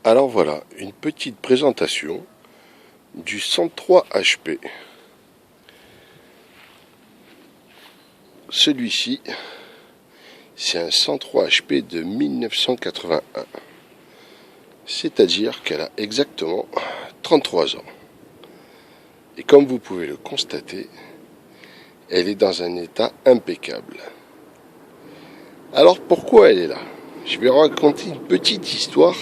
Alors voilà, une petite présentation du 103 HP. Celui-ci, c'est un 103 HP de 1981. C'est-à-dire qu'elle a exactement 33 ans. Et comme vous pouvez le constater, elle est dans un état impeccable. Alors pourquoi elle est là? Je vais raconter une petite histoire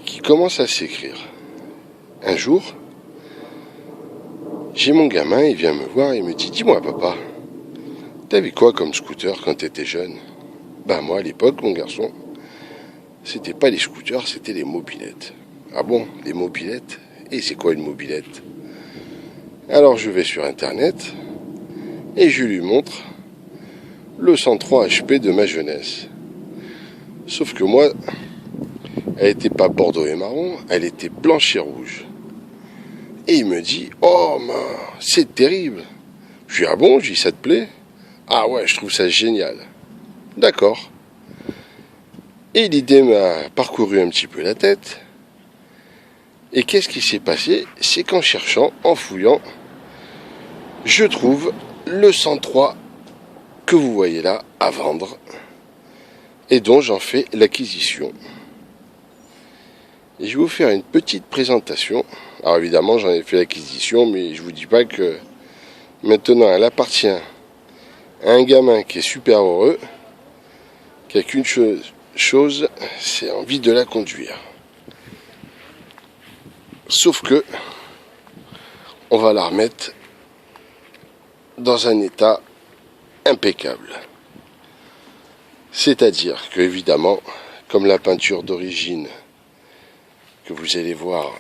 qui commence à s'écrire. Un jour, j'ai mon gamin, il vient me voir et me dit: dis-moi papa, t'avais quoi comme scooter quand t'étais jeune? Ben moi à l'époque, mon garçon, c'était pas les scooters, c'était les mobylettes. Ah bon, les mobylettes? Et c'est quoi une mobylette? Alors je vais sur internet et je lui montre le 103 HP de ma jeunesse. Sauf que moi, elle n'était pas bordeaux et marron, elle était blanche et rouge. Et il me dit: oh, c'est terrible. Je dis: ah bon? Je dis: ça te plaît? Ah ouais, je trouve ça génial. D'accord. Et l'idée m'a parcouru un petit peu la tête. Et qu'est-ce qui s'est passé? C'est qu'en cherchant, en fouillant, je trouve le 103 que vous voyez là à vendre et dont j'en fais l'acquisition. Et je vais vous faire une petite présentation. Alors évidemment, j'en ai fait l'acquisition, mais je vous dis pas que maintenant elle appartient à un gamin qui est super heureux, qui a qu'une chose, c'est envie de la conduire. Sauf que on va la remettre dans un état impeccable. C'est-à-dire que, évidemment, comme la peinture d'origine que vous allez voir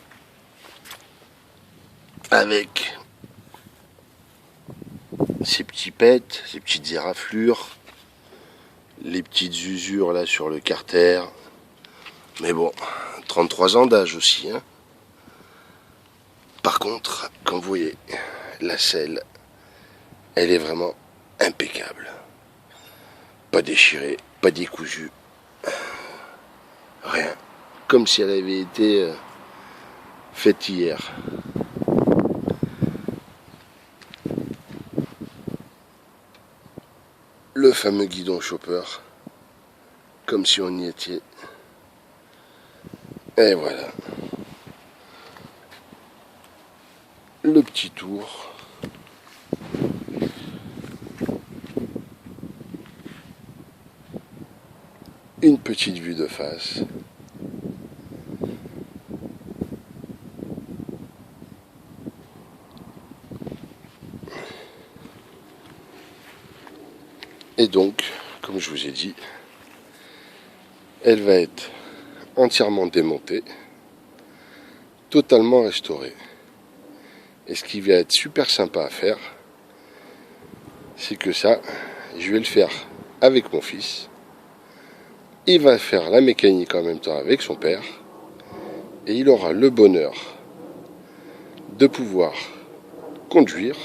avec ces petits pets, ces petites éraflures, les petites usures là sur le carter, mais bon, 33 ans d'âge aussi, hein. Par contre, comme vous voyez, la selle, elle est vraiment impeccable. Pas déchirée, pas décousue, rien. Comme si elle avait été faite hier. Le fameux guidon chopper, comme si on y était. Et voilà. Le petit tour. Une petite vue de face. Et donc, comme je vous ai dit, elle va être entièrement démontée, totalement restaurée. Et ce qui va être super sympa à faire, c'est que ça, je vais le faire avec mon fils. Il va faire la mécanique en même temps avec son père. Et il aura le bonheur de pouvoir conduire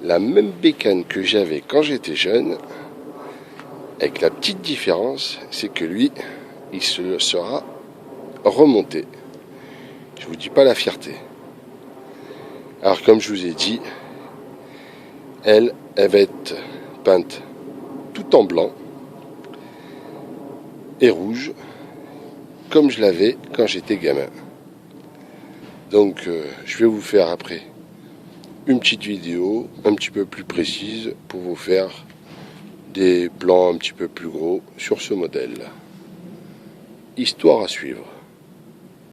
la même bécane que j'avais quand j'étais jeune, avec la petite différence, c'est que lui, il se sera remonté. Je vous dis pas la fierté. Alors comme je vous ai dit, elle va être peinte tout en blanc et rouge, comme je l'avais quand j'étais gamin. Donc je vais vous faire après une petite vidéo un petit peu plus précise pour vous faire des plans un petit peu plus gros sur ce modèle. Histoire à suivre.